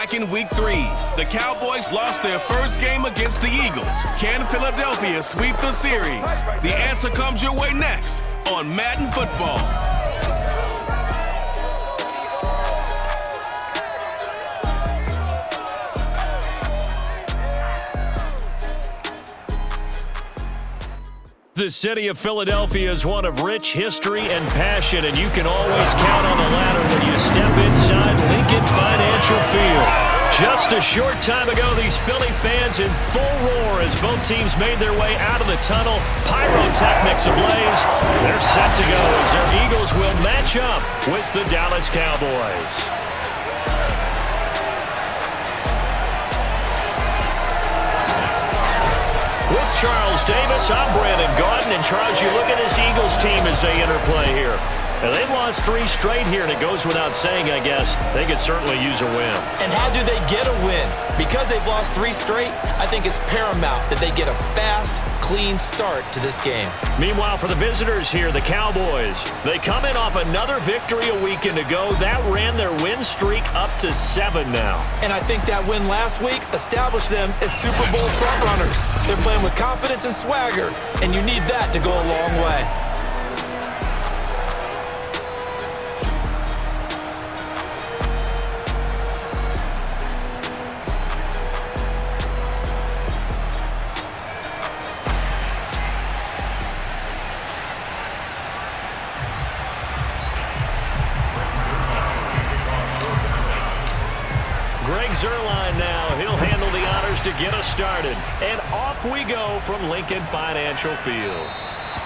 back in Week 3. The Cowboys lost their first game against the Eagles. Can Philadelphia sweep the series? The answer comes your way next on Madden Football. The city of Philadelphia is one of rich history and passion, and you can always count on the ladder when you step inside Lincoln Financial Field. Just a short time ago, these Philly fans in full roar as both teams made their way out of the tunnel. Pyrotechnics ablaze. They're set to go as their Eagles will match up with the Dallas Cowboys. With Charles Davis, I'm Brandon Gaudin. And Charles, you look at this Eagles team as they interplay here. Now, they've lost 3 straight here, and it goes without saying, I guess, they could certainly use a win. And how do they get a win? Because they've lost 3 straight, I think it's paramount that they get a fast, clean start to this game. Meanwhile, for the visitors here, the Cowboys, they come in off another victory a weekend ago. That ran their win streak up to 7 now. And I think that win last week established them as Super Bowl frontrunners. They're playing with confidence and swagger, and you need that to go a long way. Zerline now. He'll handle the honors to get us started. And off we go from Lincoln Financial Field.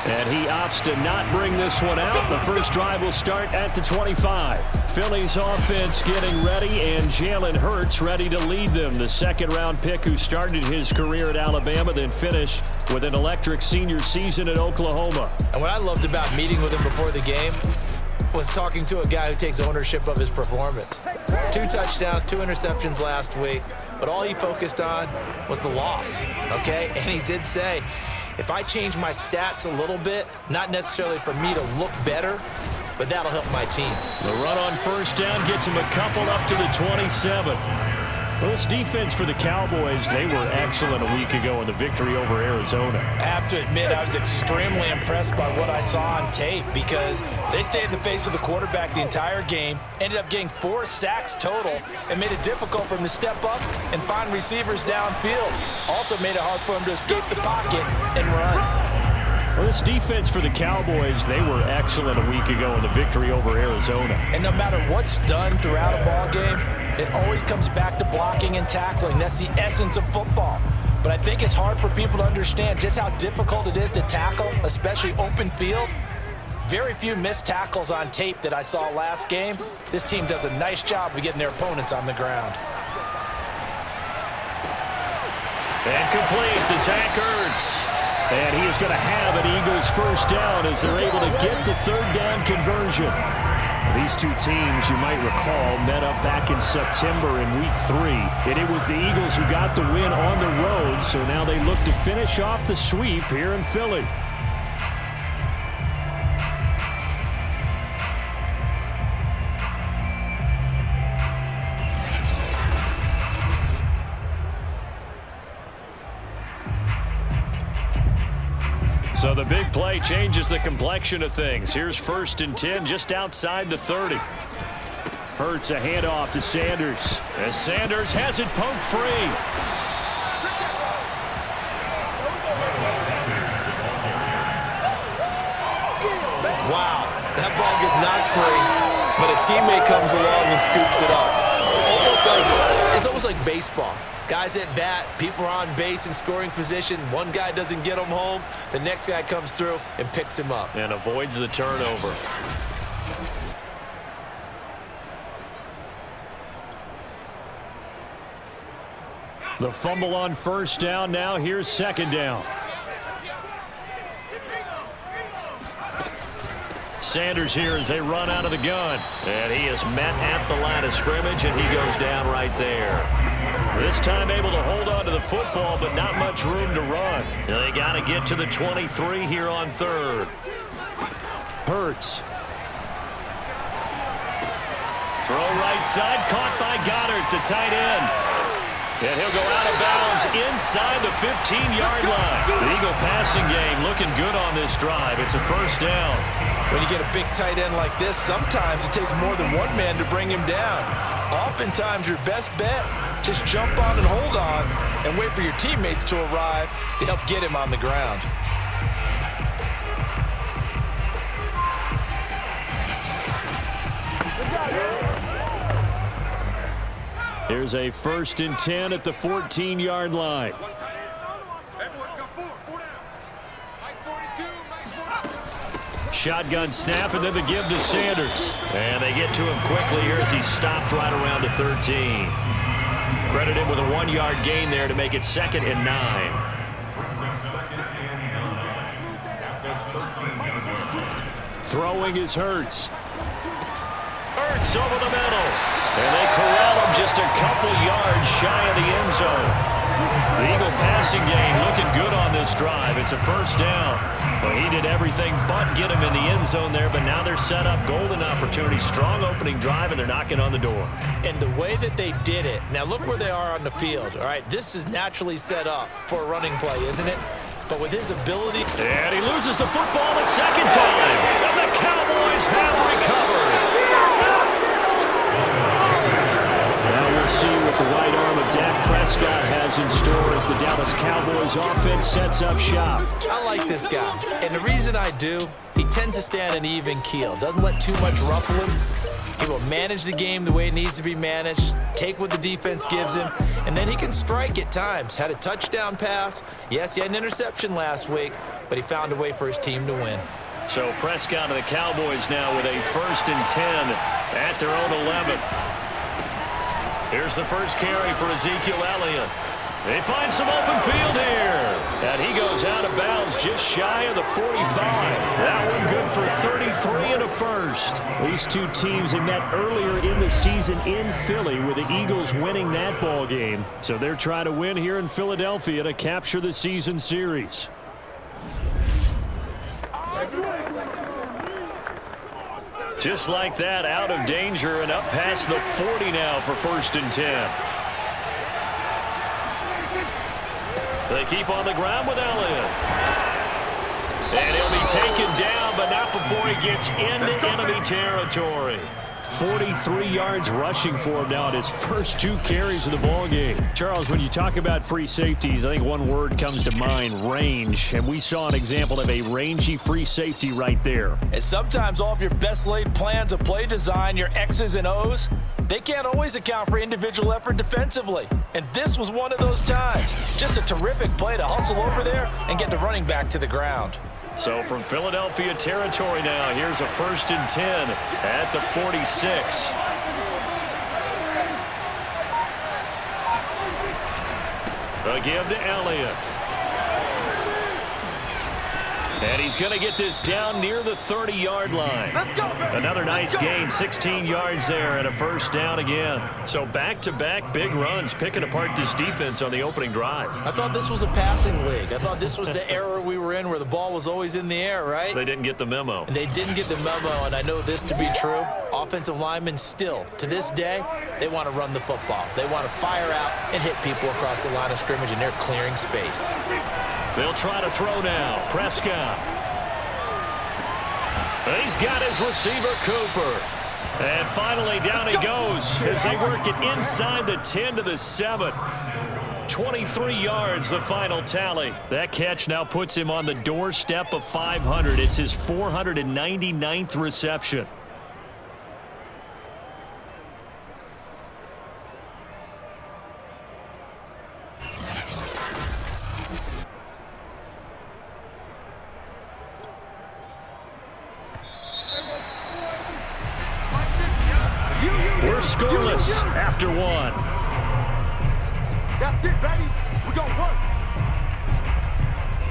And he opts to not bring this one out. The first drive will start at the 25. Philly's offense getting ready, and Jalen Hurts ready to lead them. The second-round pick who started his career at Alabama, then finished with an electric senior season at Oklahoma. And what I loved about meeting with him before the game was talking to a guy who takes ownership of his performance. 2 touchdowns, 2 interceptions last week, but all he focused on was the loss, okay? And he did say, if I change my stats a little bit, not necessarily for me to look better, but that'll help my team. The run on first down gets him a couple up to the 27. Well, this defense for the Cowboys, they were excellent a week ago in the victory over Arizona. I have to admit, I was extremely impressed by what I saw on tape because they stayed in the face of the quarterback the entire game, ended up getting 4 sacks total, and made it difficult for him to step up and find receivers downfield. Also made it hard for him to escape the pocket and run. Well, this defense for the Cowboys, they were excellent a week ago in the victory over Arizona. And no matter what's done throughout a ball game, it always comes back to blocking and tackling. That's the essence of football. But I think it's hard for people to understand just how difficult it is to tackle, especially open field. Very few missed tackles on tape that I saw last game. This team does a nice job of getting their opponents on the ground. And complete to Zach Ertz. And he is going to have an Eagles first down as they're able to get the third down conversion. These two teams, you might recall, met up back in September in Week 3. And it was the Eagles who got the win on the road, so now they look to finish off the sweep here in Philly. So the big play changes the complexion of things. Here's 1st and 10 just outside the 30. Hurts a handoff to Sanders. As Sanders has it poked free. Wow, that ball gets knocked free, but a teammate comes along and scoops it up. It's almost like baseball. Guys at bat, people are on base in scoring position. One guy doesn't get him home. The next guy comes through and picks him up. And avoids the turnover. The fumble on first down. Now here's 2nd down. Sanders here as they run out of the gun. And he is met at the line of scrimmage, and he goes down right there. This time able to hold on to the football, but not much room to run. They got to get to the 23 here on 3rd. Hurts. Throw right side, caught by Goddard, the tight end. And he'll go out of bounds inside the 15-yard line. The Eagle passing game looking good on this drive. It's a first down. When you get a big tight end like this, sometimes it takes more than one man to bring him down. Oftentimes, your best bet, just jump on and hold on and wait for your teammates to arrive to help get him on the ground. Here's a 1st and 10 at the 14-yard line. Shotgun snap, and then the give to Sanders. And they get to him quickly here as he stopped right around the 13. Credit him with a 1-yard gain there to make it 2nd and 9. Throwing is Hurts. Hurts over the middle. And they corral him just a couple yards shy of the end zone. The Eagle passing game looking good on this drive. It's a first down. But he did everything but get him in the end zone there, but now they're set up. Golden opportunity, strong opening drive, and they're knocking on the door. And the way that they did it, now look where they are on the field, all right? This is naturally set up for a running play, isn't it? But with his ability... And he loses the football a second time. And the Cowboys have recovered. Now we'll see what the right arm of Dak Prescott has in store as the Dallas Cowboys offense sets up shop. I like this guy, and the reason I do, he tends to stay on an even keel. Doesn't let too much ruffle him. He will manage the game the way it needs to be managed, take what the defense gives him, and then he can strike at times. Had a touchdown pass. Yes, he had an interception last week, but he found a way for his team to win. So Prescott and the Cowboys now with a 1st and 10 at their own 11. Here's the first carry for Ezekiel Elliott. They find some open field here. And he goes out of bounds just shy of the 45. That one good for 33 and a first. These two teams had met earlier in the season in Philly with the Eagles winning that ball game. So they're trying to win here in Philadelphia to capture the season series. Just like that, out of danger and up past the 40 now for 1st and 10. They keep on the ground with Elliott. And he'll be taken down, but not before he gets into enemy territory. 43 yards rushing for him now at his first 2 carries of the ball game. Charles, when you talk about free safeties, I think one word comes to mind, range. And we saw an example of a rangy free safety right there. And sometimes all of your best laid plans of play design, your X's and O's, they can't always account for individual effort defensively. And this was one of those times. Just a terrific play to hustle over there and get the running back to the ground. So from Philadelphia territory now, here's a 1st and 10 at the 46. A give to Elliott. And he's going to get this down near the 30-yard line. Let's go, another nice gain, 16 yards there, and a first down again. So back-to-back big runs, picking apart this defense on the opening drive. I thought this was a passing league. I thought this was the era we were in where the ball was always in the air, right? They didn't get the memo. And they didn't get the memo, and I know this to be true. Offensive linemen still, to this day, they want to run the football. They want to fire out and hit people across the line of scrimmage, and they're clearing space. They'll try to throw now. Prescott. He's got his receiver, Cooper. And finally, down he goes as they work it inside the 10 to the 7. 23 yards, the final tally. That catch now puts him on the doorstep of 500. It's his 499th reception. We're scoreless after one. That's it, baby. We're going to work.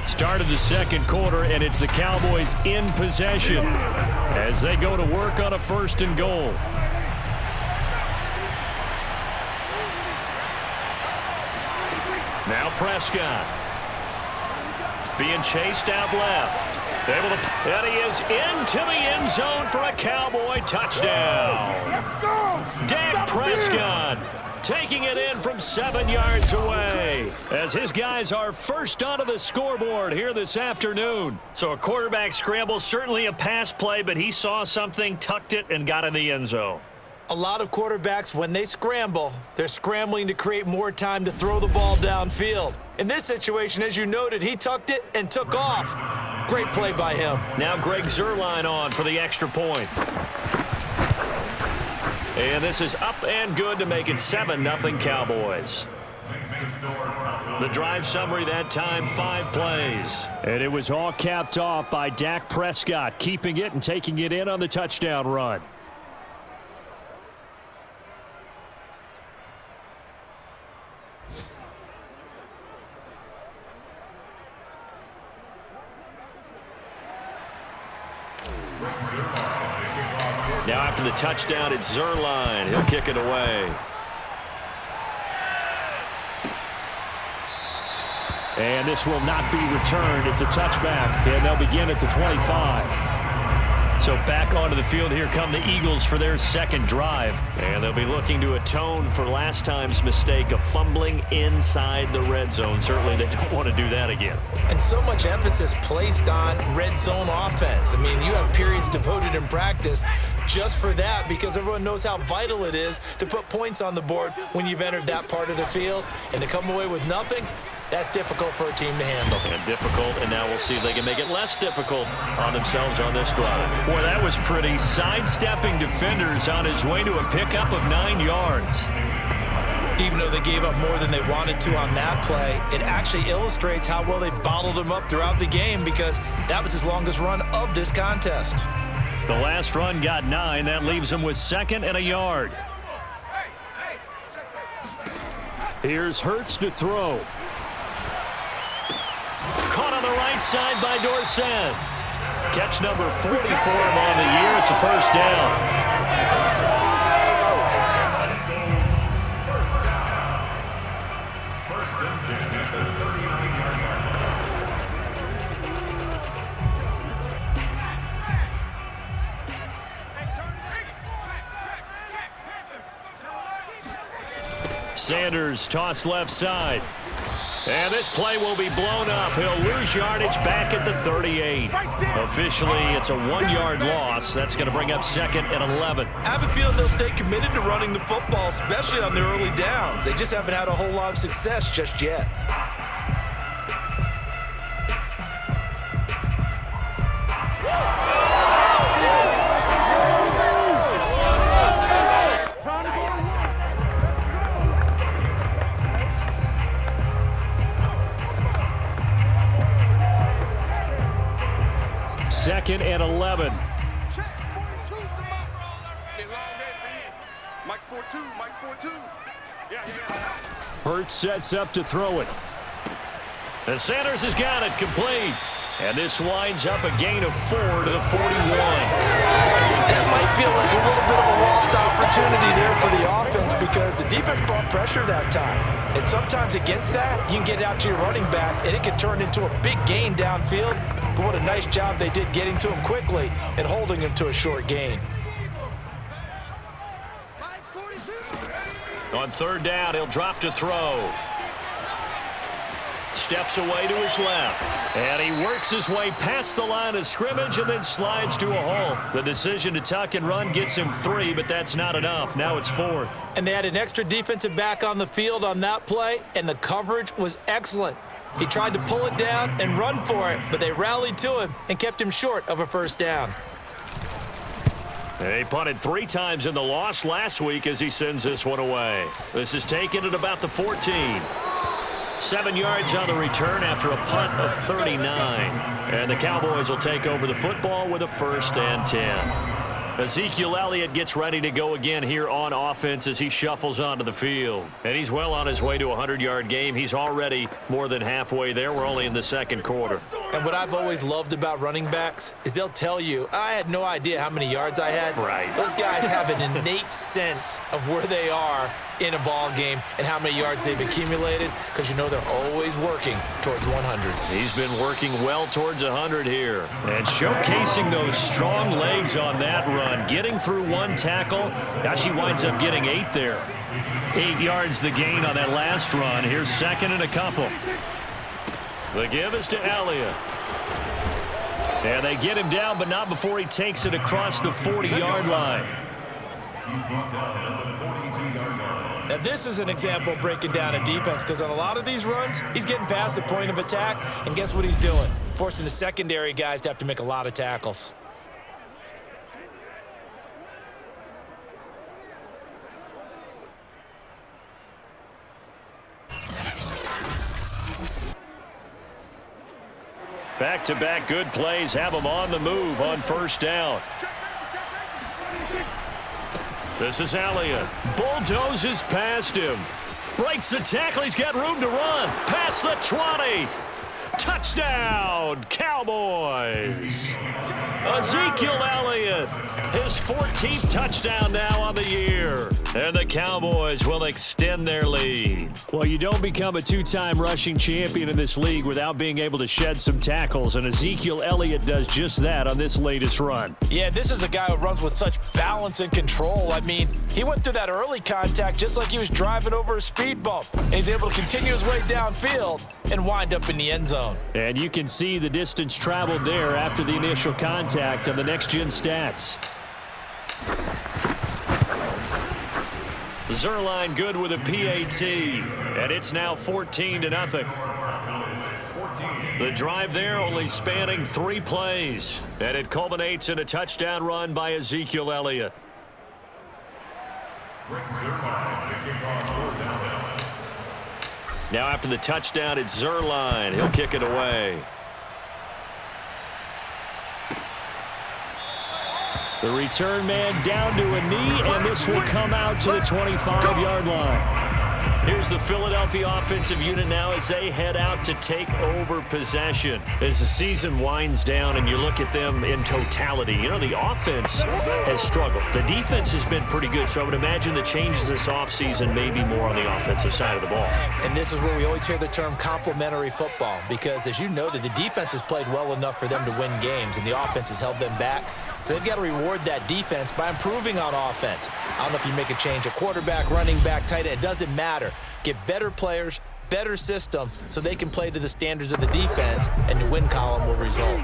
Start of the second quarter, and it's the Cowboys in possession as they go to work on a 1st and goal. Now Prescott. being chased out left. Able to, and he is into the end zone for a Cowboy touchdown. Dak Prescott taking it in from 7 yards away as his guys are first onto the scoreboard here this afternoon. So a quarterback scramble, certainly a pass play, but he saw something, tucked it, and got in the end zone. A lot of quarterbacks, when they scramble, they're scrambling to create more time to throw the ball downfield. In this situation, as you noted, he tucked it and took off. Great play by him. Now Greg Zuerlein on for the extra point. And this is up and good to make it 7-0 Cowboys. The drive summary that time, 5 plays. And it was all capped off by Dak Prescott, keeping it and taking it in on the touchdown run. Now after the touchdown, it's Zuerlein. He'll kick it away. And this will not be returned. It's a touchback, and they'll begin at the 25. So back onto the field, here come the Eagles for their second drive. And they'll be looking to atone for last time's mistake of fumbling inside the red zone. Certainly they don't want to do that again. And so much emphasis placed on red zone offense. I mean, you have periods devoted in practice just for that because everyone knows how vital it is to put points on the board when you've entered that part of the field. And to come away with nothing, that's difficult for a team to handle. And difficult, and now we'll see if they can make it less difficult on themselves on this drive. Boy, that was pretty. Sidestepping defenders on his way to a pickup of 9 yards. Even though they gave up more than they wanted to on that play, it actually illustrates how well they bottled him up throughout the game because that was his longest run of this contest. The last run got 9. That leaves him with 2nd and a yard. Here's Hurts to throw. Caught on the right side by Dorsett. Catch number 40 for him on the year. It's a first down. Sanders toss left side. And this play will be blown up. He'll lose yardage back at the 38. Officially, it's a 1-yard loss. That's going to bring up 2nd and 11. I have a feeling they'll stay committed to running the football, especially on their early downs. They just haven't had a whole lot of success just yet. Second and 11. Hurts sets up to throw it. And Sanders has got it complete. And this winds up a gain of 4 to the 41. That might feel like a little bit of a lost opportunity there for the offense because the defense brought pressure that time. And sometimes against that, you can get it out to your running back, and it can turn into a big gain downfield. But what a nice job they did getting to him quickly and holding him to a short gain. On 3rd down, he'll drop to throw. Steps away to his left. And he works his way past the line of scrimmage and then slides to a halt. The decision to tuck and run gets him 3, but that's not enough. Now it's 4th. And they had an extra defensive back on the field on that play, and the coverage was excellent. He tried to pull it down and run for it, but they rallied to him and kept him short of a first down. They punted 3 times in the loss last week as he sends this one away. This is taken at about the 14. 7 yards on the return after a punt of 39. And the Cowboys will take over the football with a 1st and 10. Ezekiel Elliott gets ready to go again here on offense as he shuffles onto the field. And he's well on his way to a 100-yard game. He's already more than halfway there. We're only in the 2nd quarter. And what I've always loved about running backs is they'll tell you, I had no idea how many yards I had. Right. Those guys have an innate sense of where they are in a ball game and how many yards they've accumulated, because you know they're always working towards 100. He's been working well towards 100 here. And showcasing those strong legs on that run, getting through one tackle. Now she winds up getting 8 there. 8 yards the gain on that last run. Here's second and a couple. The give is to Elliott. And they get him down, but not before he takes it across the 40-yard line. Now, this is an example of breaking down a defense, because on a lot of these runs, he's getting past the point of attack, and guess what he's doing? Forcing the secondary guys to have to make a lot of tackles. Back-to-back good plays have him on the move on first down. This is Elliott. Bulldozes past him. Breaks the tackle. He's got room to run. Past the 20. Touchdown, Cowboys. Ezekiel Elliott, his 14th touchdown now on the year. And the Cowboys will extend their lead. Well, you don't become a two-time rushing champion in this league without being able to shed some tackles, and Ezekiel Elliott does just that on this latest run. Yeah, this is a guy who runs with such balance and control. I mean, he went through that early contact just like he was driving over a speed bump. And he's able to continue his way downfield and wind up in the end zone. And you can see the distance traveled there after the initial contact on the next-gen stats. Zerline good with a PAT, and it's now 14-0. The drive there only spanning 3 plays, and it culminates in a touchdown run by Ezekiel Elliott. Now after the touchdown, it's Zerline. He'll kick it away. The return man down to a knee, and this will come out to the 25-yard line. Here's the Philadelphia offensive unit now as they head out to take over possession. As the season winds down and you look at them in totality, you know, the offense has struggled. The defense has been pretty good, so I would imagine the changes this offseason may be more on the offensive side of the ball. And this is where we always hear the term complementary football, because as you noted, the defense has played well enough for them to win games, and the offense has held them back. So they've got to reward that defense by improving on offense. I don't know if you make a change at quarterback, running back, tight end. It doesn't matter. Get better players, better system, so they can play to the standards of the defense, and the win column will result.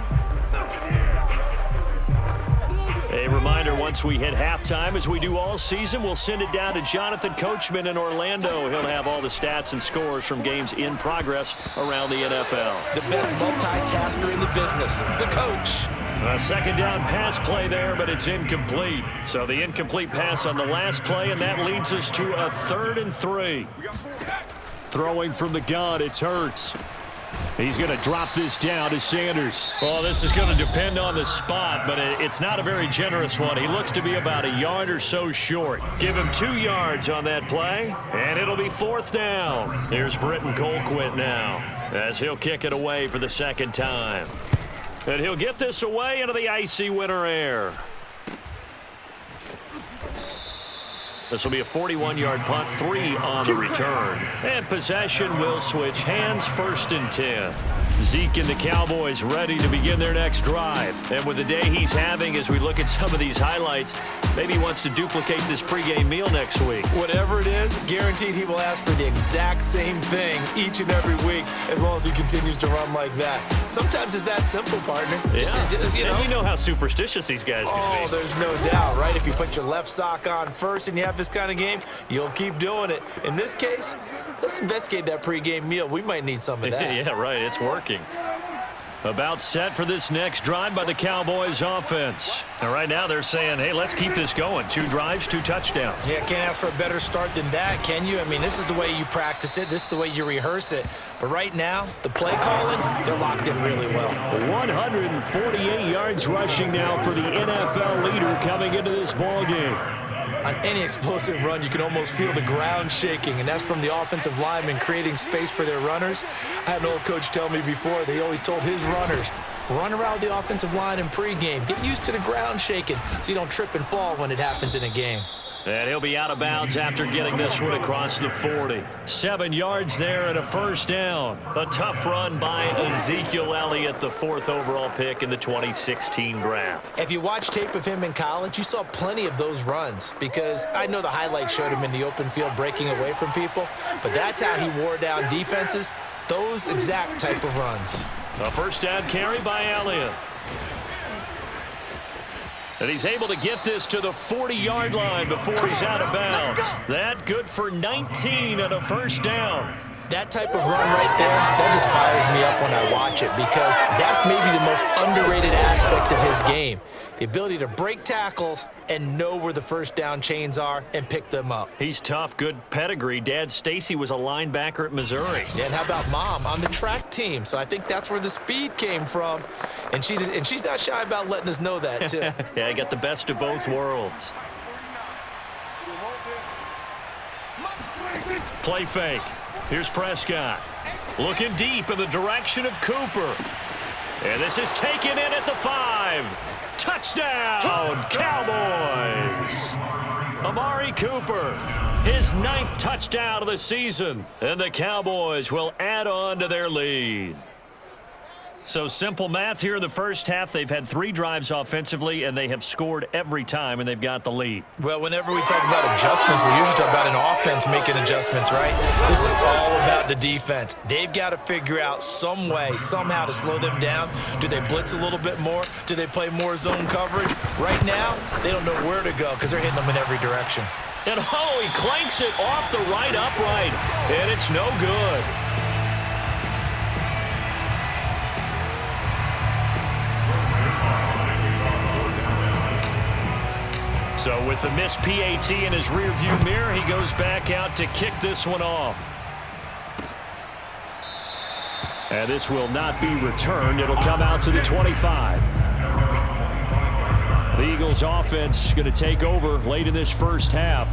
A reminder, once we hit halftime, as we do all season, we'll send it down to Jonathan Coachman in Orlando. He'll have all the stats and scores from games in progress around the NFL. The best multitasker in the business, the coach. A second down pass play there, but it's incomplete. So the incomplete pass on the last play, and that leads us to a 3rd and 3. Throwing from the gun, it's Hurts. He's going to drop this down to Sanders. Well, this is going to depend on the spot, but it's not a very generous one. He looks to be about a yard or so short. Give him 2 yards on that play, and it'll be 4th down. Here's Britton Colquitt now, as he'll kick it away for the second time. And he'll get this away into the icy winter air. This will be a 41-yard punt, 3 on the return. And possession will switch hands, 1st and 10. Zeke and the Cowboys ready to begin their next drive. And with the day he's having, as we look at some of these highlights, maybe he wants to duplicate this pregame meal next week. Whatever it is, guaranteed he will ask for the exact same thing each and every week, as long as he continues to run like that. Sometimes it's that simple, partner. Yeah. And you know how superstitious these guys can be. Oh, there's no doubt, right? If you put your left sock on first and you have this kind of game, you'll keep doing it. In this case, let's investigate that pregame meal. We might need some of that. Yeah, right. It's working. About set for this next drive by the Cowboys offense. And right now they're saying, hey, let's keep this going. 2 drives, 2 touchdowns. Yeah, can't ask for a better start than that, can you? I mean, this is the way you practice it. This is the way you rehearse it. But right now, the play calling, they're locked in really well. 148 yards rushing now for the NFL leader coming into this ball game. On any explosive run, you can almost feel the ground shaking, and that's from the offensive linemen creating space for their runners. I had an old coach tell me before, they always told his runners, run around the offensive line in pregame. Get used to the ground shaking so you don't trip and fall when it happens in a game. And he'll be out of bounds after getting this one across the 40. 7 yards there and a first down. A tough run by Ezekiel Elliott, the 4th overall pick in the 2016 draft. If you watch tape of him in college, you saw plenty of those runs because I know the highlights showed him in the open field breaking away from people, but that's how he wore down defenses, those exact type of runs. A first down carry by Elliott. And he's able to get this to the 40-yard line before he's out of bounds. That good for 19 and a first down. That type of run right there, that just fires me up when I watch it because that's maybe the most underrated aspect of his game. The ability to break tackles and know where the first down chains are and pick them up. He's tough, good pedigree. Dad Stacy was a linebacker at Missouri. Yeah, and how about Mom on the track team? So I think that's where the speed came from. And she's not shy about letting us know that, too. Yeah, I got the best of both worlds. Play fake. Here's Prescott. Looking deep in the direction of Cooper. And this is taken in at the 5. Touchdown, Cowboys. Amari Cooper, his 9th touchdown of the season. And the Cowboys will add on to their lead. So simple math here in the first half. They've had 3 drives offensively, and they have scored every time, and they've got the lead. Well, whenever we talk about adjustments, we usually talk about an offense making adjustments, right? This is all about the defense. They've got to figure out some way, somehow to slow them down. Do they blitz a little bit more? Do they play more zone coverage? Right now, they don't know where to go because they're hitting them in every direction. And, he clanks it off the right upright, and it's no good. So with the missed PAT in his rearview mirror, he goes back out to kick this one off. And this will not be returned. It'll come out to the 25. The Eagles offense going to take over late in this first half.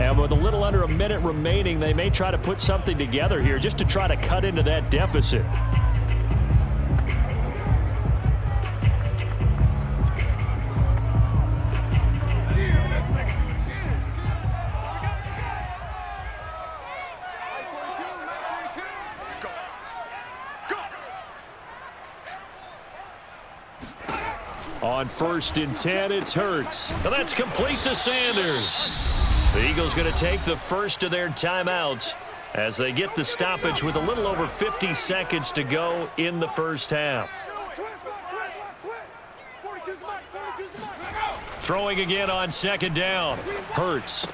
And with a little under a minute remaining, they may try to put something together here just to try to cut into that deficit. On 1st and 10, it's Hurts. And that's complete to Sanders. The Eagles going to take the first of their timeouts as they get the stoppage with a little over 50 seconds to go in the first half. Throwing again on 2nd down. Hurts.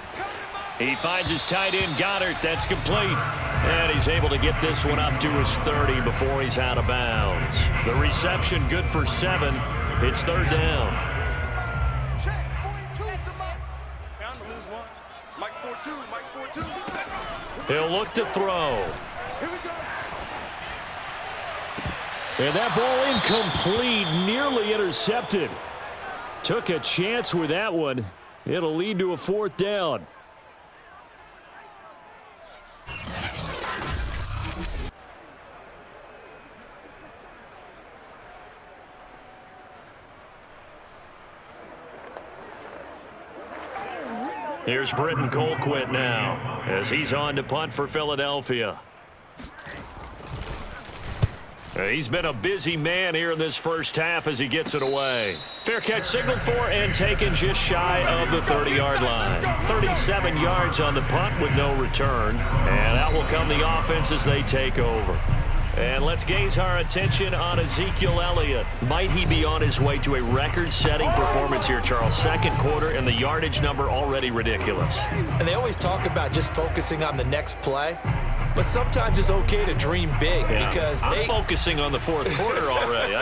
He finds his tight end, Goddard. That's complete. And he's able to get this one up to his 30 before he's out of bounds. The reception good for 7. It's 3rd down. He'll look to throw. And that ball incomplete, nearly intercepted. Took a chance with that one. It'll lead to a 4th down. Here's Britton Colquitt now as he's on to punt for Philadelphia. He's been a busy man here in this first half as he gets it away. Fair catch signaled for and taken just shy of the 30-yard line. 37 yards on the punt with no return. And out will come the offense as they take over. And let's gaze our attention on Ezekiel Elliott. Might he be on his way to a record-setting performance here, Charles? 2nd quarter and the yardage number already ridiculous. And they always talk about just focusing on the next play. But sometimes it's okay to dream big because I'm focusing on the 4th quarter already.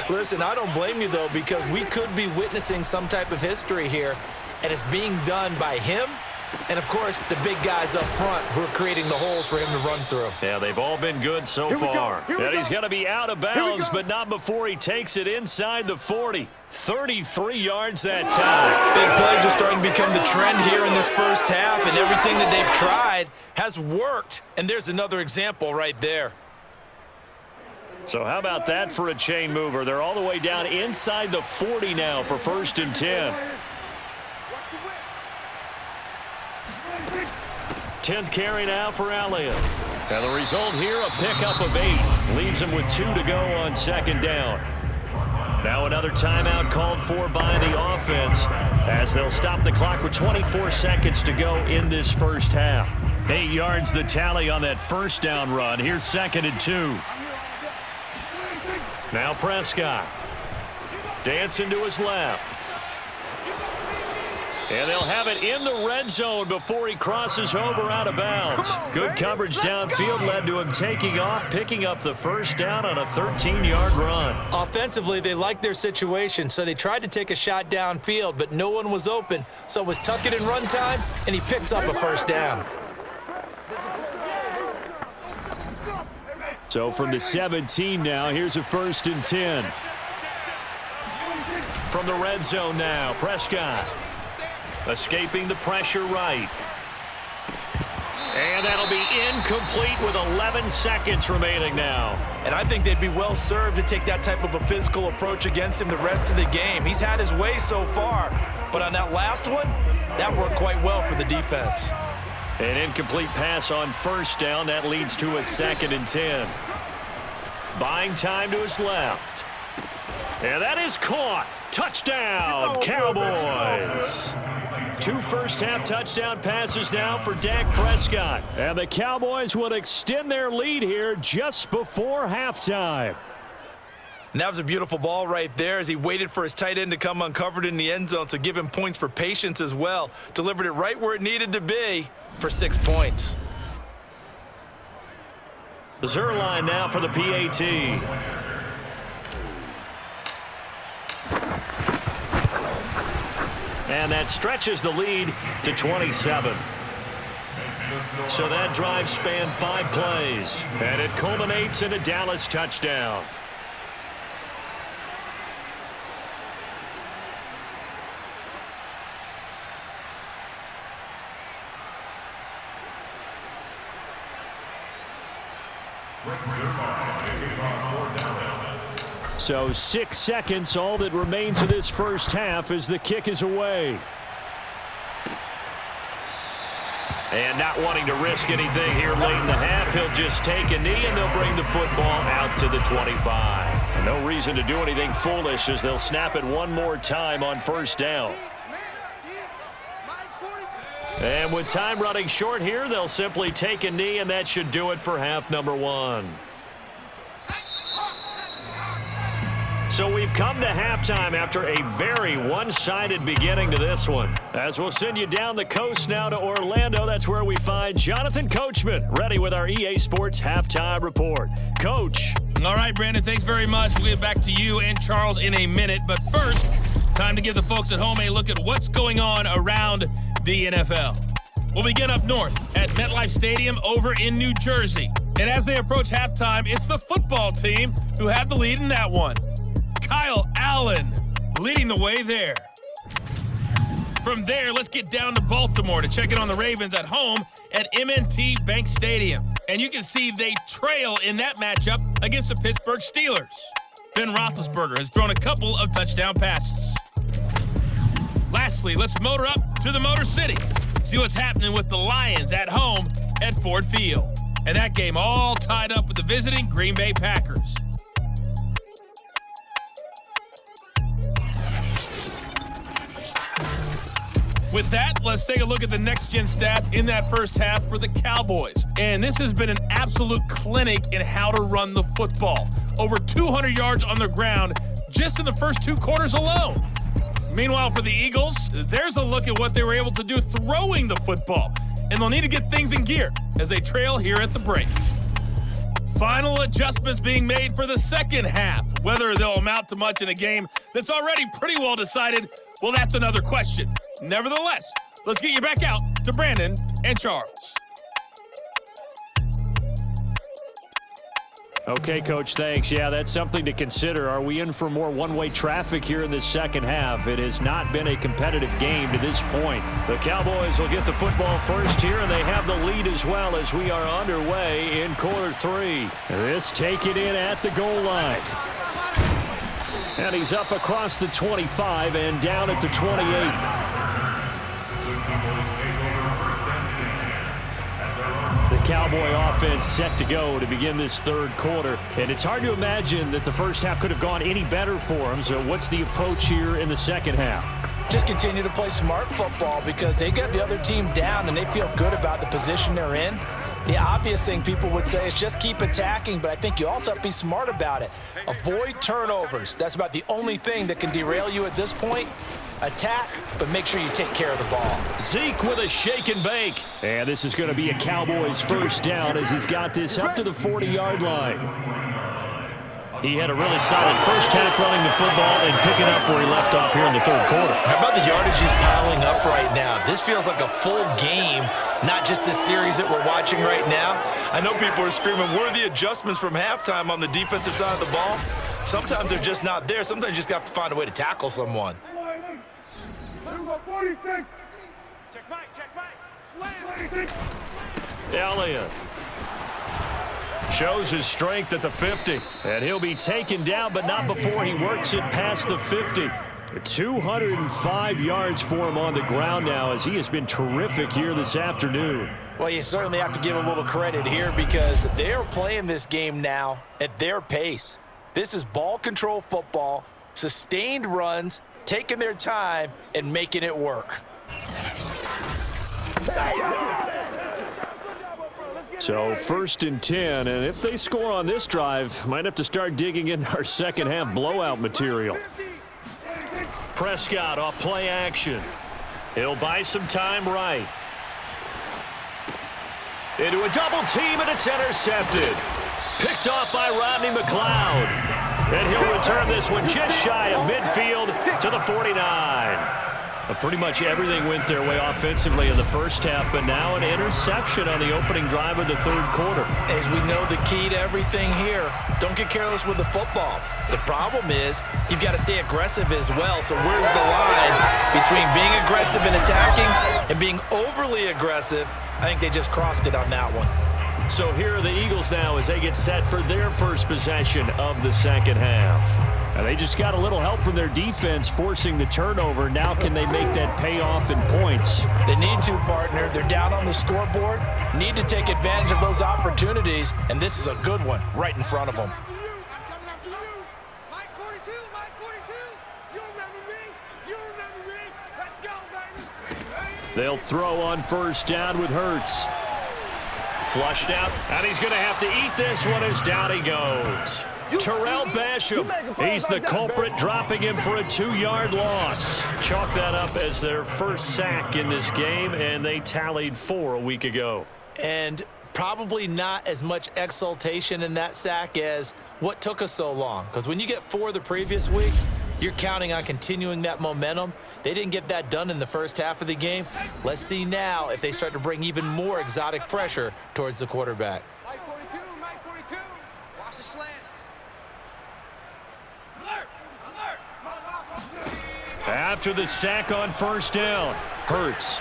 Listen, I don't blame you, though, because we could be witnessing some type of history here, and it's being done by him And, of course, the big guys up front who are creating the holes for him to run through. Yeah, they've all been good so far. And he's going to be out of bounds, but not before he takes it inside the 40. 33 yards that time. Big plays are starting to become the trend here in this first half, and everything that they've tried has worked. And there's another example right there. So how about that for a chain mover? They're all the way down inside the 40 now for 1st and 10. 10th carry now for Elliott. And the result here, a pickup of 8. Leaves him with 2 to go on 2nd down. Now another timeout called for by the offense as they'll stop the clock with 24 seconds to go in this first half. 8 yards the tally on that 1st down run. Here's 2nd and 2. Now Prescott. Dancing to his left. And they'll have it in the red zone before he crosses over out of bounds. Good coverage downfield led to him taking off, picking up the 1st down on a 13-yard run. Offensively, they liked their situation, so they tried to take a shot downfield, but no one was open, so it was tuck it in run time, and he picks up a 1st down. So from the 17 now, here's a 1st and 10. From the red zone now, Prescott. Escaping the pressure right. And that'll be incomplete with 11 seconds remaining now. And I think they'd be well served to take that type of a physical approach against him the rest of the game. He's had his way so far, but on that last one, that worked quite well for the defense. An incomplete pass on 1st down. That leads to a 2nd and 10. Buying time to his left. And that is caught. Touchdown, Cowboys. 2 first-half touchdown passes now for Dak Prescott. And the Cowboys will extend their lead here just before halftime. And that was a beautiful ball right there as he waited for his tight end to come uncovered in the end zone, so give him points for patience as well. Delivered it right where it needed to be for 6 points. Zerline now for the PAT. And that stretches the lead to 27. So that drive spanned 5 plays. And it culminates in a Dallas touchdown. So 6 seconds, all that remains of this first half as the kick is away. And not wanting to risk anything here late in the half, he'll just take a knee and they'll bring the football out to the 25. No reason to do anything foolish as they'll snap it one more time on 1st down. And with time running short here, they'll simply take a knee, and that should do it for half number 1. So we've come to halftime after a very one-sided beginning to this one. As we'll send you down the coast now to Orlando, that's where we find Jonathan Coachman ready with our EA Sports Halftime Report. Coach. All right, Brandon, thanks very much. We'll get back to you and Charles in a minute. But first, time to give the folks at home a look at what's going on around the NFL. We'll begin up north at MetLife Stadium over in New Jersey. And as they approach halftime, it's the football team who have the lead in that one. Kyle Allen leading the way there. From there, let's get down to Baltimore to check in on the Ravens at home at M&T Bank Stadium. And you can see they trail in that matchup against the Pittsburgh Steelers. Ben Roethlisberger has thrown a couple of touchdown passes. Lastly, let's motor up to the Motor City. See what's happening with the Lions at home at Ford Field. And that game all tied up with the visiting Green Bay Packers. With that, let's take a look at the next-gen stats in that first half for the Cowboys. And this has been an absolute clinic in how to run the football. Over 200 yards on the ground just in the first 2 quarters alone. Meanwhile, for the Eagles, there's a look at what they were able to do throwing the football. And they'll need to get things in gear as they trail here at the break. Final adjustments being made for the second half. Whether they'll amount to much in a game that's already pretty well decided, well, that's another question. Nevertheless, let's get you back out to Brandon and Charles. Okay, Coach, thanks. Yeah, that's something to consider. Are we in for more one-way traffic here in the second half? It has not been a competitive game to this point. The Cowboys will get the football first here, and they have the lead as well as we are underway in quarter 3. This taken in at the goal line. And he's up across the 25 and down at the 28. The Cowboy offense set to go to begin this third quarter. And it's hard to imagine that the first half could have gone any better for them. So what's the approach here in the second half? Just continue to play smart football because they got the other team down and they feel good about the position they're in. The obvious thing people would say is just keep attacking, but I think you also have to be smart about it. Avoid turnovers. That's about the only thing that can derail you at this point. Attack, but make sure you take care of the ball. Zeke with a shake and bake. And this is going to be a Cowboys first down as he's got this up to the 40-yard line. He had a really solid first half running the football and picking up where he left off here in the third quarter. How about the yardage he's piling up right now? This feels like a full game, not just the series that we're watching right now. I know people are screaming, where are the adjustments from halftime on the defensive side of the ball? Sometimes they're just not there. Sometimes you just have to find a way to tackle someone. Elliott shows his strength at the 50. And he'll be taken down, but not before he works it past the 50. 205 yards for him on the ground now as he has been terrific here this afternoon. Well, you certainly have to give a little credit here because they're playing this game now at their pace. This is ball control football, sustained runs, taking their time and making it work. So 1st and 10, and if they score on this drive, might have to start digging into our second half blowout material. Prescott off play action. He'll buy some time right. Into a double team, and it's intercepted. Picked off by Rodney McLeod. And he'll return this one just shy of midfield to the 49. But pretty much everything went their way offensively in the first half, but now an interception on the opening drive of the third quarter. As we know, the key to everything here, don't get careless with the football. The problem is you've got to stay aggressive as well. So where's the line between being aggressive and attacking and being overly aggressive? I think they just crossed it on that one. So here are the Eagles now as they get set for their first possession of the second half. And they just got a little help from their defense forcing the turnover. Now can they make that payoff in points? They need to, partner. They're down on the scoreboard. Need to take advantage of those opportunities, and this is a good one right in front of them. They'll throw on first down with Hurts. Flushed out, and he's going to have to eat this one as down he goes. Terrell Basham, he's the culprit, dropping him for a 2-yard loss. Chalk that up as their first sack in this game, and they tallied 4 a week ago. And probably not as much exultation in that sack as what took us so long. Because when you get 4 the previous week, you're counting on continuing that momentum. They didn't get that done in the first half of the game. Let's see now if they start to bring even more exotic pressure towards the quarterback. Mike 42, Mike 42. Watch the slant. After the sack on first down, Hurts.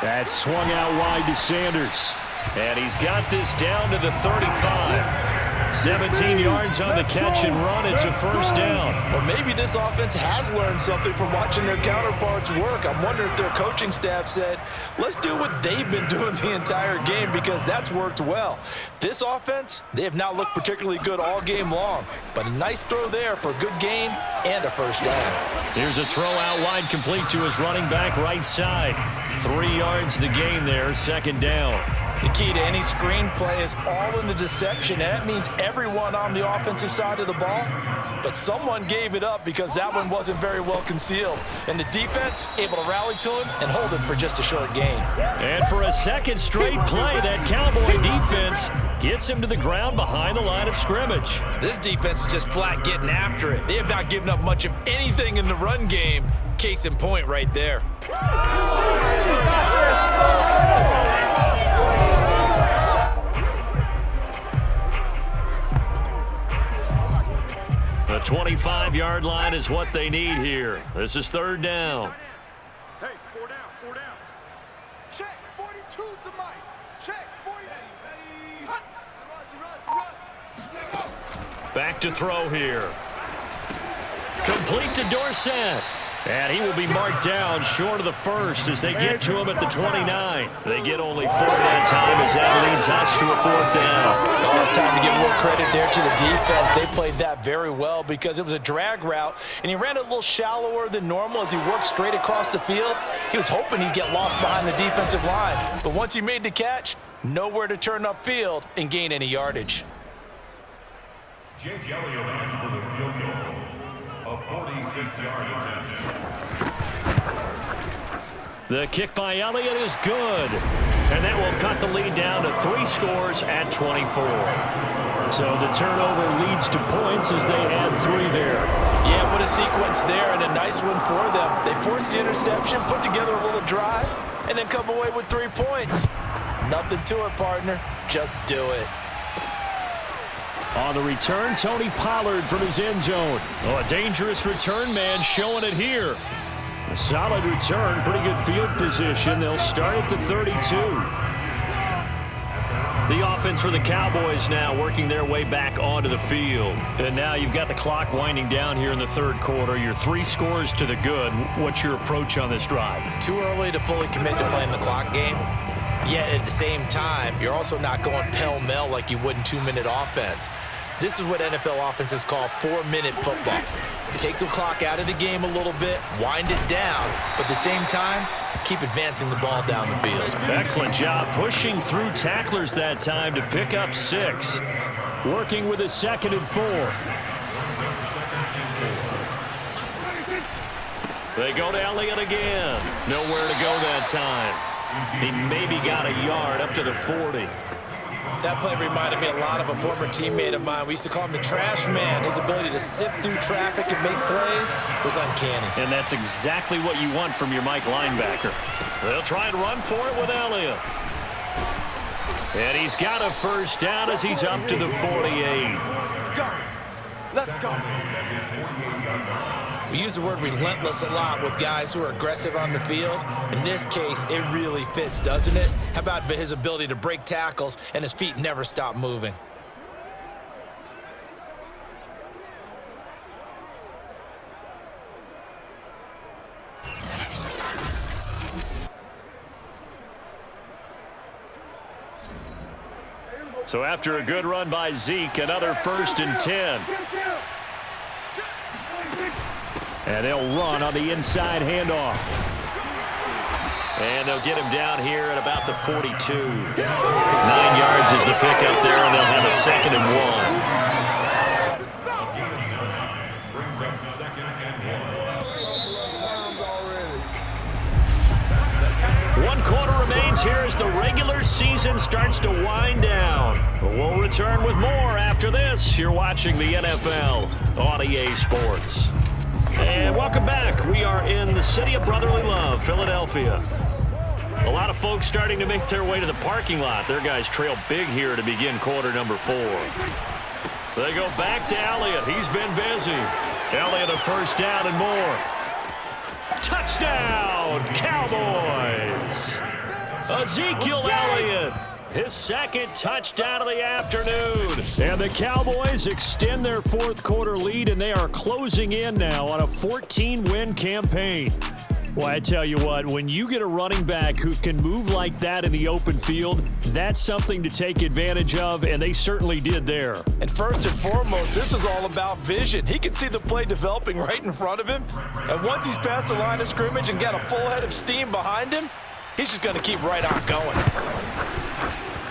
That swung out wide to Sanders. And he's got this down to the 35. 17 yards on the catch and run. It's a first down. Or maybe this offense has learned something from watching their counterparts work. I'm wondering if their coaching staff said, let's do what they've been doing the entire game because that's worked well. This offense, they have not looked particularly good all game long. But a nice throw there for a good gain and a first down. Here's a throw out wide complete to his running back right side. 3 yards the gain there, second down. The key to any screenplay is all in the deception, and that means everyone on the offensive side of the ball. But someone gave it up because that one wasn't very well concealed. And the defense able to rally to him and hold him for just a short gain. And for a second straight play, that Cowboy defense gets him to the ground behind the line of scrimmage. This defense is just flat getting after it. They have not given up much of anything in the run game. Case in point right there. The 25-yard line is what they need here. This is third down. Hey, 4 down, 4 down. Check, 42's the mic. Check, 40. Back to throw here. Complete to Dorsett. And he will be marked down short of the first as they get to him at the 29. They get only 4 that time as that leads us to a 4th down. Oh, it's time to give a little credit there to the defense. They played that very well because it was a drag route, and he ran a little shallower than normal as he worked straight across the field. He was hoping he'd get lost behind the defensive line. But once he made the catch, nowhere to turn upfield and gain any yardage. Jake Elliott in for the field goal. A 46-yard attempt. The kick by Elliott is good. And that will cut the lead down to 3 scores at 24. So the turnover leads to points as they add 3 there. Yeah, what a sequence there, and a nice one for them. They forced the interception, put together a little drive, and then come away with 3 points. Nothing to it, partner. Just do it. On the return, Tony Pollard from his end zone. Oh, a dangerous return man showing it here. A solid return, pretty good field position. They'll start at the 32. The offense for the Cowboys now working their way back onto the field. And now you've got the clock winding down here in the third quarter. You're 3 scores to the good. What's your approach on this drive? Too early to fully commit to playing the clock game. Yet at the same time, you're also not going pell-mell like you would in 2-minute offense. This is what NFL offenses call 4-minute football. Take the clock out of the game a little bit, wind it down, but at the same time, keep advancing the ball down the field. Excellent job pushing through tacklers that time to pick up 6. Working with a 2nd and 4. They go to Elliott again. Nowhere to go that time. He maybe got a yard up to the 40. That play reminded me a lot of a former teammate of mine. We used to call him the trash man. His ability to sift through traffic and make plays was uncanny. And that's exactly what you want from your Mike linebacker. They'll try and run for it with Elliott. And he's got a 1st down as he's up to the 48. Let's go. Let's go. We use the word relentless a lot with guys who are aggressive on the field. In this case, it really fits, doesn't it? How about his ability to break tackles and his feet never stop moving? So after a good run by Zeke, another 1st and 10. And they'll run on the inside handoff. And they'll get him down here at about the 42. 9 yards is the pickup there, and they'll have a 2nd and 1. Brings up 2nd and 1. 1 quarter remains here as the regular season starts to wind down. We'll return with more after this. You're watching the NFL on EA Sports. And welcome back. We are in the city of brotherly love, Philadelphia. A lot of folks starting to make their way to the parking lot. Their guys trail big here to begin quarter number 4. They go back to Elliott. He's been busy. Elliott a 1st down and more. Touchdown, Cowboys! Ezekiel Elliott, his 2nd touchdown of the afternoon. And the Cowboys extend their 4th quarter lead, and they are closing in now on a 14-win campaign. Well, I tell you what, when you get a running back who can move like that in the open field, that's something to take advantage of, and they certainly did there. And first and foremost, this is all about vision. He can see the play developing right in front of him, and once he's past the line of scrimmage and got a full head of steam behind him, he's just going to keep right on going.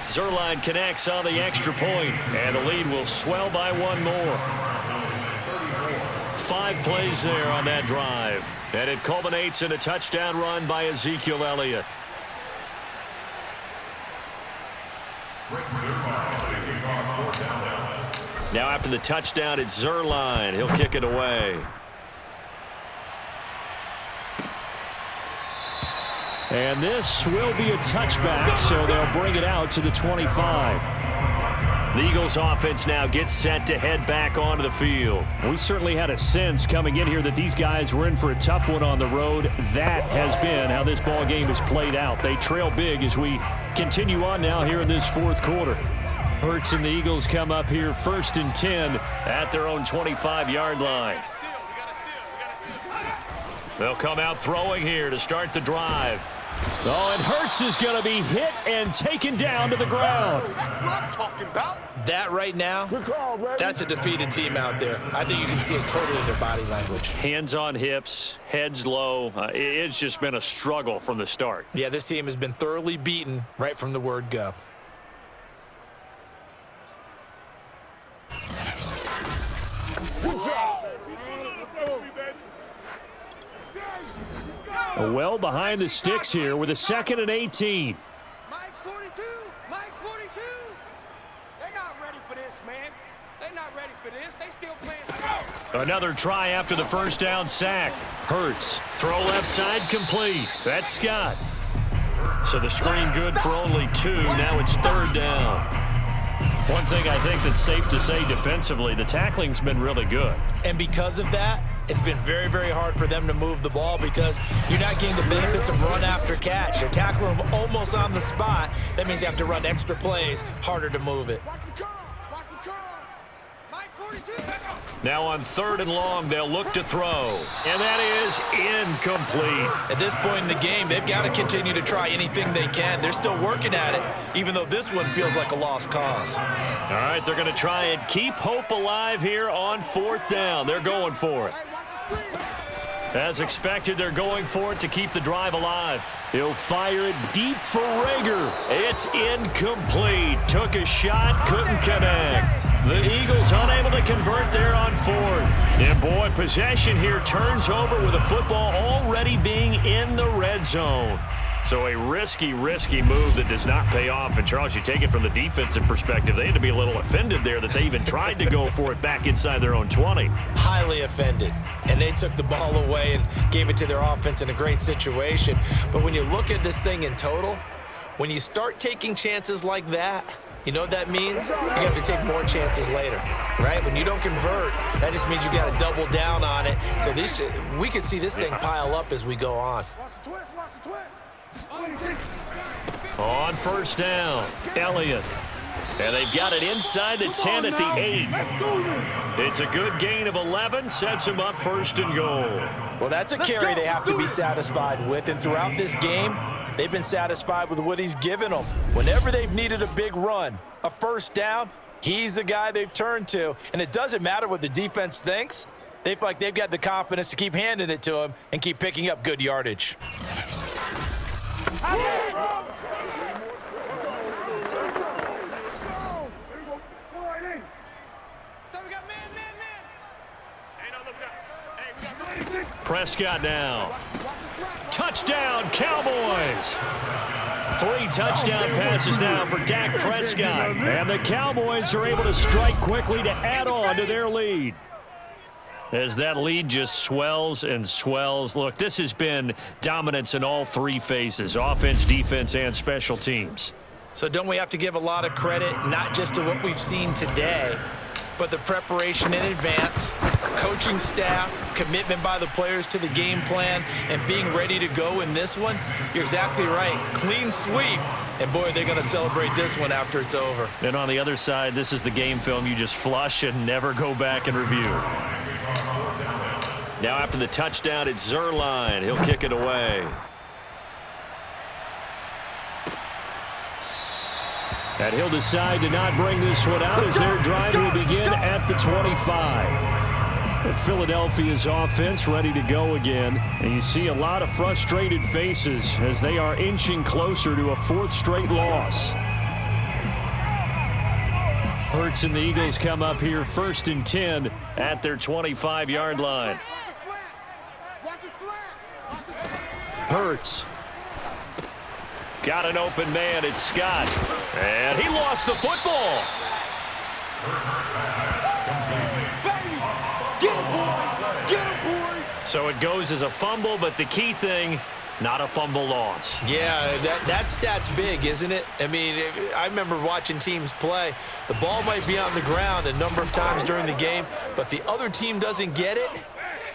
Zuerlein connects on the extra point, and the lead will swell by 1 more. 5 plays there on that drive, and it culminates in a touchdown run by Ezekiel Elliott. Now after the touchdown, it's Zuerlein. He'll kick it away. And this will be a touchback, so they'll bring it out to the 25. The Eagles offense now gets set to head back onto the field. We certainly had a sense coming in here that these guys were in for a tough one on the road. That has been how this ball game has played out. They trail big as we continue on now here in this fourth quarter. Hurts and the Eagles come up here 1st and 10 at their own 25-yard line. They'll come out throwing here to start the drive. Oh, and Hurts is going to be hit and taken down to the ground. That's what I'm talking about. That right now, that's a defeated team out there. I think you can see it totally in their body language. Hands on hips, heads low. It's just been a struggle from the start. Yeah, this team has been thoroughly beaten right from the word go. Well behind the sticks here with a 2nd and 18. Mike's 42. Mike's 42. They're not ready for this, man. They're not ready for this. They still playing. Another try after the first down sack. Hurts. Throw left side complete. That's Scott. So the screen good for only 2. Now it's 3rd down. One thing I think that's safe to say defensively, the tackling's been really good. And because of that, it's been very, very hard for them to move the ball because you're not getting the benefits of run after catch. They're tackling them almost on the spot. That means you have to run extra plays, harder to move it. Watch the curl. Watch the curl. Mike 42. Now on 3rd and long, they'll look to throw. And that is incomplete. At this point in the game, they've got to continue to try anything they can. They're still working at it, even though this one feels like a lost cause. All right, they're going to try and keep hope alive here on 4th down. They're going for it. As expected, they're going for it to keep the drive alive. He'll fire it deep for Rager. It's incomplete. Took a shot, couldn't connect. The Eagles unable to convert there on 4th. And boy, possession here turns over with a football already being in the red zone. So a risky move that does not pay off. And Charles, you take it from the defensive perspective, they had to be a little offended there that they even tried to go for it back inside their own 20. Highly offended. And they took the ball away and gave it to their offense in a great situation. But when you look at this thing in total, when you start taking chances like that, you know what that means? You have to take more chances later, right? When you don't convert, that just means you got to double down on it. So we could see this thing pile up as we go on. Watch the twist. Watch the twist. On 1st down, Elliott. And they've got it inside the 10 at the 8. It's a good gain of 11, sets them up 1st and goal. Well, that's a carry they have to be satisfied with. And throughout this game, they've been satisfied with what he's given them. Whenever they've needed a big run, a 1st down, he's the guy they've turned to. And it doesn't matter what the defense thinks. They feel like they've got the confidence to keep handing it to him and keep picking up good yardage. Prescott now. Touchdown, Cowboys. 3 touchdown passes now for Dak Prescott. And the Cowboys are able to strike quickly to add on to their lead. As that lead just swells and swells. Look, this has been dominance in all 3 phases, offense, defense, and special teams. So don't we have to give a lot of credit, not just to what we've seen today, but the preparation in advance, coaching staff, commitment by the players to the game plan, and being ready to go in this one? You're exactly right. Clean sweep. And, boy, they're going to celebrate this one after it's over. And on the other side, this is the game film you just flush and never go back and review. Now after the touchdown, it's Zerline. He'll kick it away. And he'll decide to not bring this one out as their drive will begin at the 25. Philadelphia's offense ready to go again. And you see a lot of frustrated faces as they are inching closer to a 4th straight loss. Hurts and the Eagles come up here 1st and 10 at their 25-yard line. Hurts. Got an open man. It's Scott. And he lost the football. So it goes as a fumble, but the key thing, not a fumble loss. Yeah, that stat's big, isn't it? I mean, I remember watching teams play. The ball might be on the ground a number of times during the game, but the other team doesn't get it.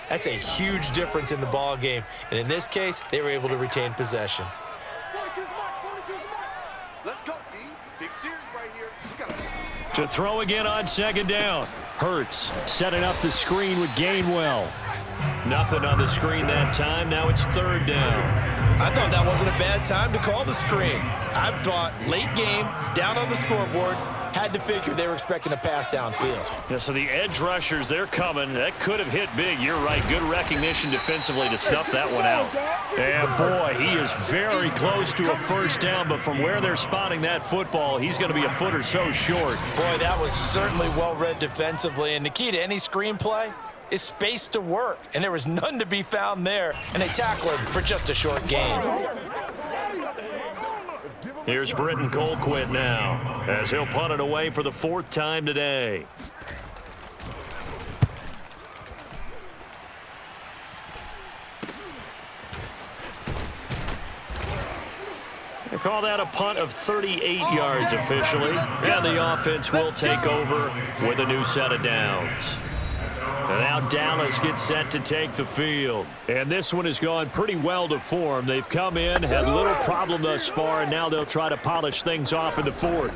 That's a huge difference in the ball game. And in this case, they were able to retain possession. 42's mark, 42's mark. Let's go, D. Big series right here. To throw again on second down. Hurts setting up the screen with Gainwell. Nothing on the screen that time. Now it's third down. I thought that wasn't a bad time to call the screen. I thought late game, down on the scoreboard, had to figure they were expecting a pass downfield. Yeah, so the edge rushers, they're coming. That could have hit big. You're right. Good recognition defensively to snuff that one out. And, boy, he is very close to a first down, but from where they're spotting that football, he's going to be a foot or so short. Boy, that was certainly well-read defensively. And the key to any screenplay is space to work. And there was none to be found there. And they tackle him for just a short gain. Here's Britton Colquitt now, as he'll punt it away for the fourth time today. They call that a punt of 38 yards officially, and the offense will take over with a new set of downs. And now Dallas gets set to take the field. And this one has gone pretty well to form. They've come in, had little problem thus far, and now they'll try to polish things off in the fourth.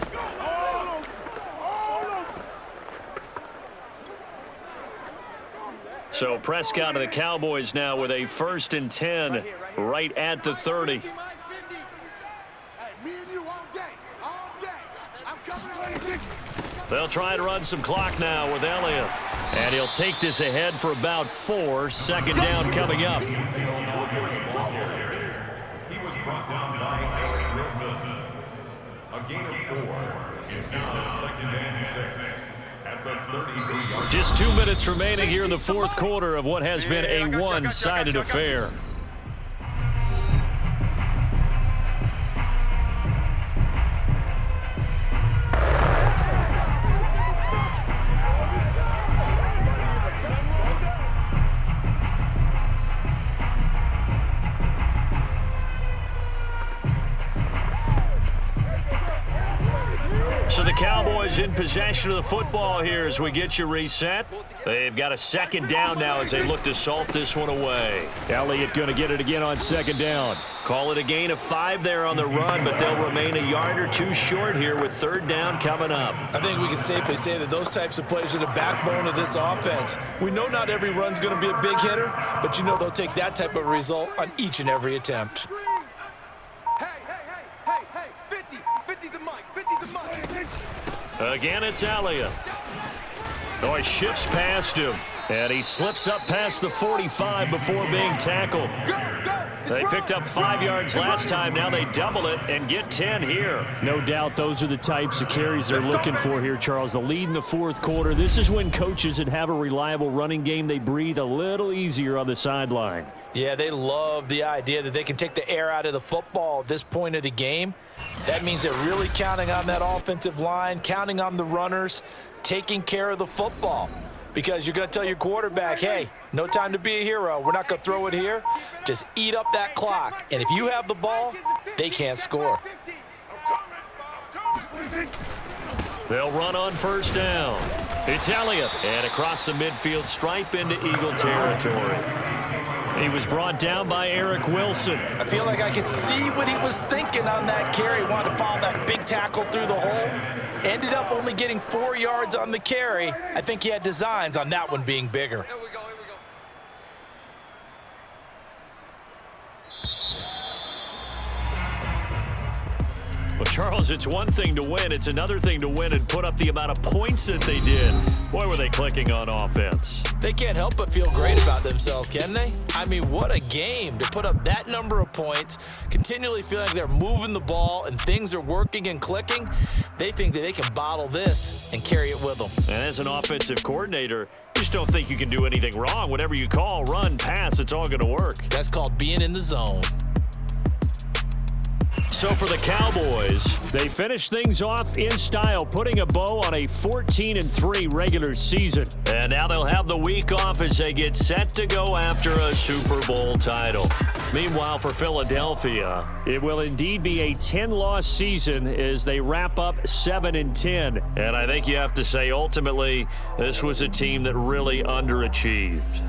So Prescott of the Cowboys now with a 1st and 10 right at the 30. They'll try to run some clock now with Elliott. And he'll take this ahead for about 4. Second down coming up. He was brought down by Eric Wilson. A gain of 4. It's now 2nd and 6 at the 33-yard. Just 2 minutes remaining here in the fourth quarter of what has been a one-sided affair. So the Cowboys in possession of the football here as we get you reset. They've got a second down now as they look to salt this one away. Elliott going to get it again on second down. Call it a gain of 5 there on the run, but they'll remain a yard or 2 short here with third down coming up. I think we can safely say that those types of plays are the backbone of this offense. We know not every run's going to be a big hitter, but you know they'll take that type of result on each and every attempt. Again, it's Elliott. Oh, he shifts past him, and he slips up past the 45 before being tackled. They picked up 5 yards last time. Now they double it and get 10 here. No doubt those are the types of carries they're looking for here, Charles. The lead in the fourth quarter. This is when coaches that have a reliable running game, they breathe a little easier on the sideline. Yeah, they love the idea that they can take the air out of the football at this point of the game. That means they're really counting on that offensive line, counting on the runners, taking care of the football. Because you're going to tell your quarterback, hey, no time to be a hero. We're not going to throw it here. Just eat up that clock. And if you have the ball, they can't score. They'll run on first down. It's Elliott. And across the midfield stripe into Eagle territory. He was brought down by Eric Wilson. I feel like I could see what he was thinking on that carry. Wanted to follow that big tackle through the hole. Ended up only getting 4 yards on the carry. I think he had designs on that one being bigger. Here we go. Well, Charles, it's one thing to win. It's another thing to win and put up the amount of points that they did. Boy, were they clicking on offense. They can't help but feel great about themselves, can they? I mean, what a game to put up that number of points, continually feeling like they're moving the ball and things are working and clicking. They think that they can bottle this and carry it with them. And as an offensive coordinator, you just don't think you can do anything wrong. Whatever you call, run, pass, it's all going to work. That's called being in the zone. So for the Cowboys, They finish things off in style, putting a bow on a 14-3 regular season. and now they'll have the week off as they get set to go after a Super Bowl title. Meanwhile, for Philadelphia, It will indeed be a 10-loss season as they wrap up 7-10. and I think you have to say ultimately this was a team that really underachieved.